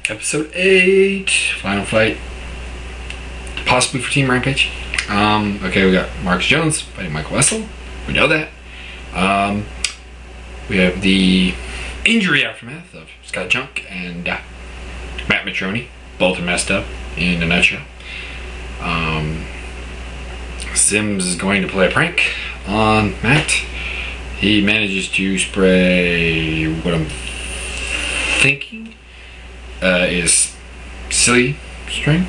Episode 8, final fight, possibly for Team Rampage. Okay, we got Marcus Jones fighting Michael Wessel. We know that. We have the injury aftermath of Scott Junk and Matt Matroni. Both are messed up in a nutshell. Sims is going to play a prank on Matt. He manages to spray what I'm thinking is silly string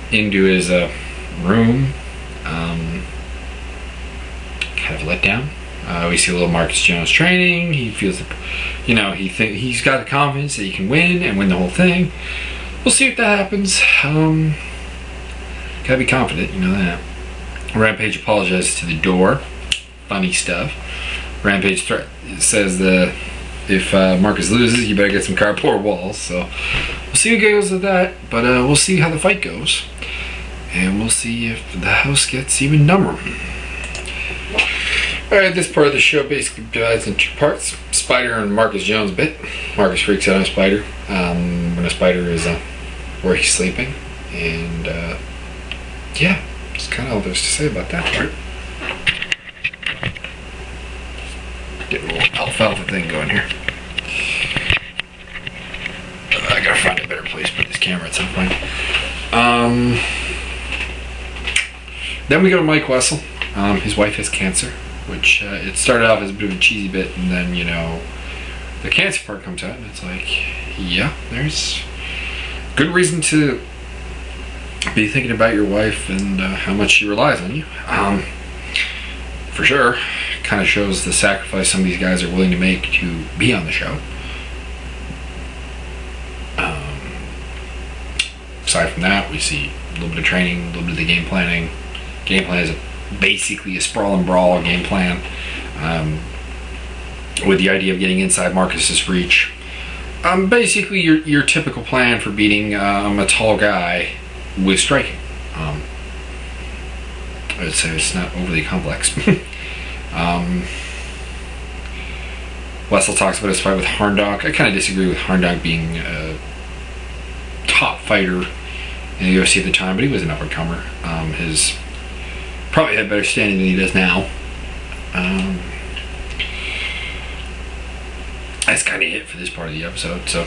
into his room. Kind of let down. We see a little Marcus Jones training. He feels, he's got the confidence that he can win and win the whole thing. We'll see if that happens. Gotta be confident, you know that. Rampage apologizes to the door. Funny stuff. Rampage says that if Marcus loses, you better get some cardboard walls. So we'll see what goes with that. But we'll see how the fight goes. And we'll see if the house gets even dumber. Alright, this part of the show basically divides into 2 parts. Spider and Marcus Jones bit. Marcus freaks out on Spider when a spider is where he's sleeping. And yeah, that's kind of all there's to say about that part. Get a little alfalfa thing going here. I gotta find a better place to put this camera at some point. Then we go to Mike Wessel. His wife has cancer, which it started off as a bit of a cheesy bit, and then, the cancer part comes out, and it's like, yeah, there's good reason to be thinking about your wife and how much she relies on you. For sure, kind of shows the sacrifice some of these guys are willing to make to be on the show. Aside from that, we see a little bit of training, a little bit of the game planning. Game plan is basically a sprawl and brawl game plan, with the idea of getting inside Marcus's reach. Basically your typical plan for beating a tall guy with striking. I would say it's not overly complex. Wessel talks about his fight with Harndog. I kind of disagree with Harndog being a top fighter in the UFC at the time, but he was an up-and-comer. His probably had better standing than he does now. That's kind of it for this part of the episode, so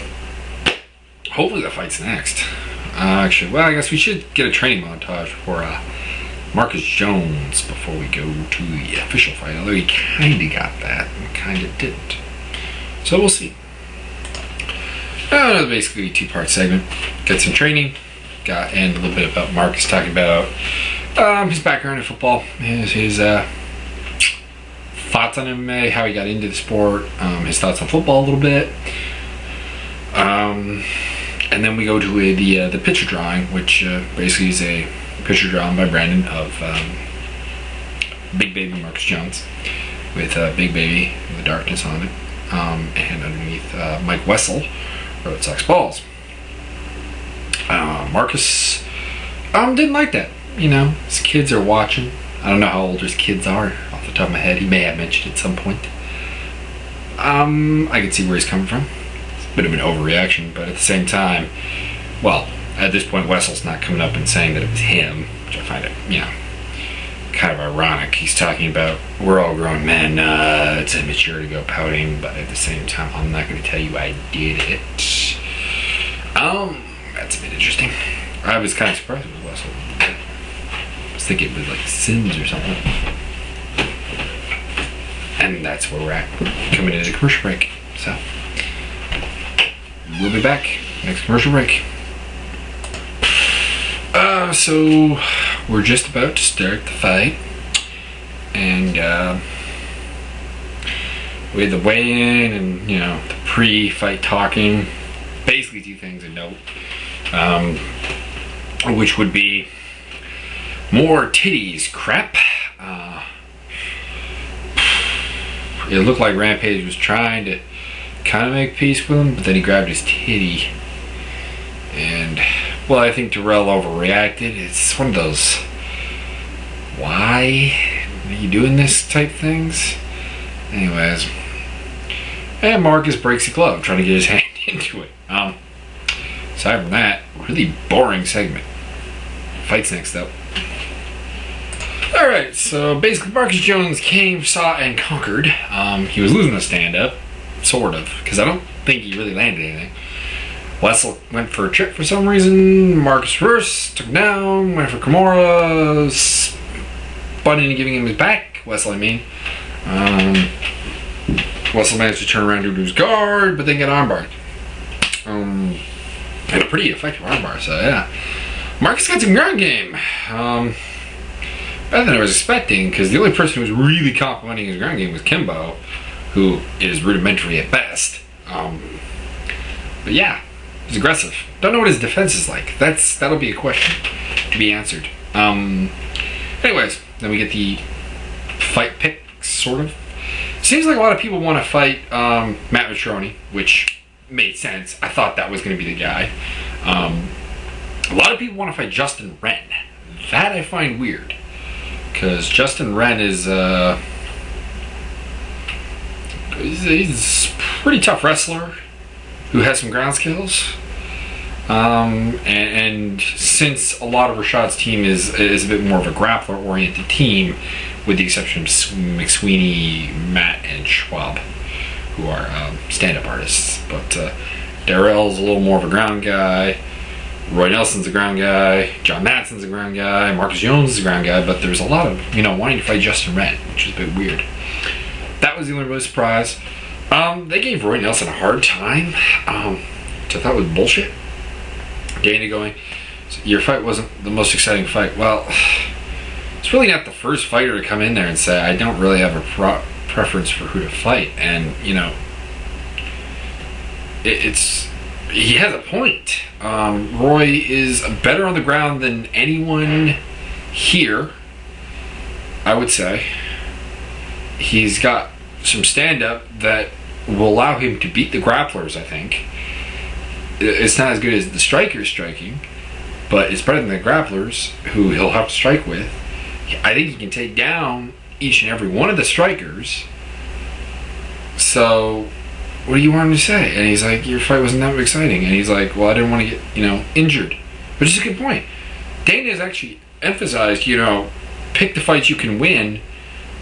hopefully the fight's next. Actually, well, I guess we should get a training montage for Marcus Jones before we go to the official fight, although he kind of got that and kind of didn't. So we'll see. Basically a 2-part segment. Get some training, and a little bit about Marcus talking about his background in football, his thoughts on MMA, how he got into the sport, his thoughts on football a little bit. And then we go to the picture drawing, which basically is a picture drawn by Brandon of Big Baby Marcus Jones, with Big Baby in the darkness on it, and underneath Mike Wessel wrote Sox Balls. Marcus didn't like that. His kids are watching. I don't know how old his kids are off the top of my head. He may have mentioned at some point. I can see where he's coming from. It's a bit of an overreaction, but at the same time, well, at this point, Wessel's not coming up and saying that it was him, which I find it, kind of ironic. He's talking about, we're all grown men, it's immature to go pouting, but at the same time, I'm not going to tell you I did it. That's a bit interesting. I was kind of surprised with Wessel. I was thinking it was like Sims or something. And that's where we're at, coming into the commercial break. So, we'll be back next commercial break. So we're just about to start the fight, and we had the weigh-in and the pre-fight talking. Basically 2 things to note, which would be more titties crap. It looked like Rampage was trying to kind of make peace with him, but then he grabbed his titty, and well, I think Terrell overreacted. It's one of those, why are you doing this type things? Anyways, and Marcus breaks the glove trying to get his hand into it. Aside from that, really boring segment. Fights next up. Alright, so basically Marcus Jones came, saw, and conquered. He was losing the stand-up, sort of, because I don't think he really landed anything. Wessel went for a trip for some reason. Marcus reversed, took down, went for Kimura, spun into giving him his back. Wessel, I mean. Wessel managed to turn around to do his guard, but then get armbarred. And a pretty effective armbar, so yeah. Marcus got some ground game. Better than I was expecting, because the only person who was really complimenting his ground game was Kimbo, who is rudimentary at best. But yeah, he's aggressive. Don't know what his defense is like. That'll be a question to be answered. Anyways, then we get the fight pick, sort of. Seems like a lot of people want to fight Matt Vetroni, which made sense. I thought that was going to be the guy. A lot of people want to fight Justin Wren. That I find weird, because Justin Wren is he's a pretty tough wrestler who has some ground skills. And since a lot of Rashad's team is a bit more of a grappler-oriented team, with the exception of McSweeney, Matt, and Schwab, who are stand-up artists. But Darrell's a little more of a ground guy. Roy Nelson's a ground guy. John Madsen's a ground guy. Marcus Jones is a ground guy. But there's a lot of, wanting to fight Justin Wren, which is a bit weird. That was the only real surprise. They gave Roy Nelson a hard time, which I thought was bullshit. Dana going, your fight wasn't the most exciting fight. Well, it's really not the first fighter to come in there and say, I don't really have a preference for who to fight. And, he has a point. Roy is better on the ground than anyone here, I would say. He's got some stand-up that will allow him to beat the grapplers, I think. It's not as good as the strikers striking, but it's better than the grapplers, who he'll have to strike with. I think he can take down each and every one of the strikers. So, what do you want him to say? And he's like, your fight wasn't that exciting. And he's like, well, I didn't want to get, injured. Which is a good point. Dana has actually emphasized, pick the fights you can win.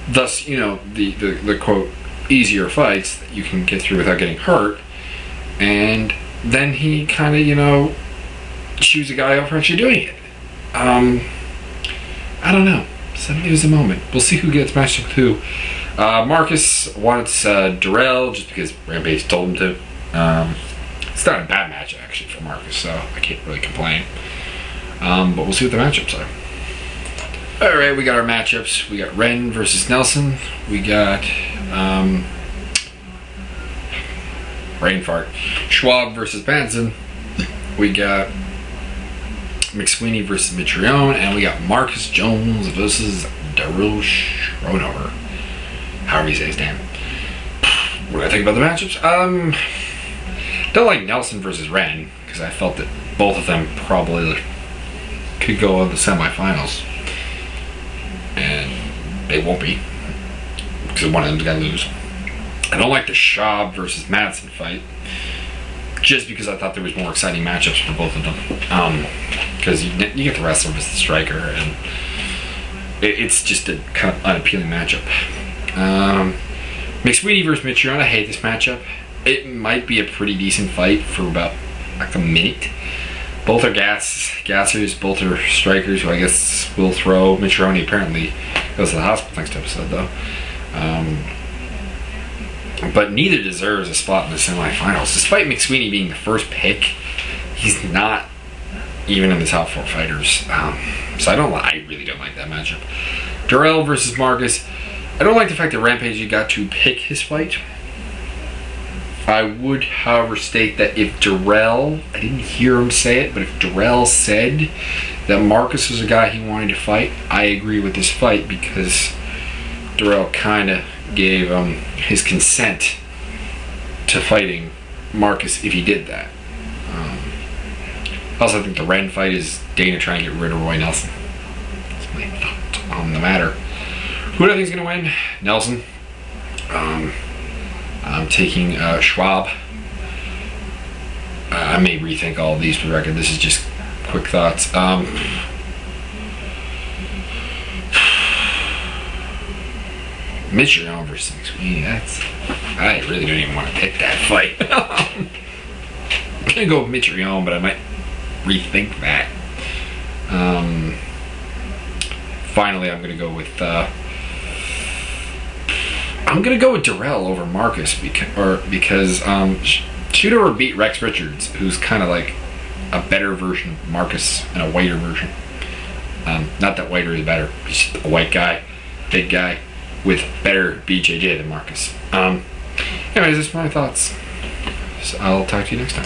Thus, the quote, easier fights that you can get through without getting hurt. And then he kind of, shoots a guy out for actually doing it. I don't know. Somebody was a moment. We'll see who gets matched up with who. Marcus wants Darrell just because Rampage told him to. It's not a bad match actually for Marcus, so I can't really complain. But we'll see what the matchups are. Alright, we got our matchups. We got Wren versus Nelson. We got brain fart. Schwab versus Madsen. We got McSweeney versus Mitrione, and we got Marcus Jones versus Darrell Schroeder. However you say his name. What do I think about the matchups? Don't like Nelson versus Wren, because I felt that both of them probably could go on the semifinals. And they won't be, because one of them's got to lose. I don't like the Schwab versus Madsen fight, just because I thought there was more exciting matchups for both of them. Because you get the wrestler versus the striker, and it's just a kind of unappealing matchup. McSweeney versus Mitrione, I hate this matchup. It might be a pretty decent fight for about like a minute. Both are gassers, both are strikers who I guess will throw. Mitrione apparently goes to the hospital next episode though. But neither deserves a spot in the semifinals. Despite McSweeney being the first pick, he's not even in the top 4 fighters. So I really don't like that matchup. Darrell versus Marcus. I don't like the fact that Rampage got to pick his fight. I would, however, state that if Darrell, I didn't hear him say it, but if Darrell said that Marcus was a guy he wanted to fight, I agree with this fight because Darrell kind of gave his consent to fighting Marcus if he did that. I also think the Wren fight is Dana trying to get rid of Roy Nelson. That's my thought on the matter. Who do I think is going to win? Nelson. I'm taking Schwab. I I may rethink all of these for the record. This is just quick thoughts. Mitch Young versus McSweeney. I really don't even want to pick that fight. I'm gonna go with Mitch Young, but I might rethink that. Finally, I'm gonna go with Darrell over Marcus because Shooter beat Rex Richards, who's kind of like a better version of Marcus and a whiter version. Not that whiter is better. He's just a white guy, big guy with better BJJ than Marcus. Anyways, that's my thoughts. So I'll talk to you next time.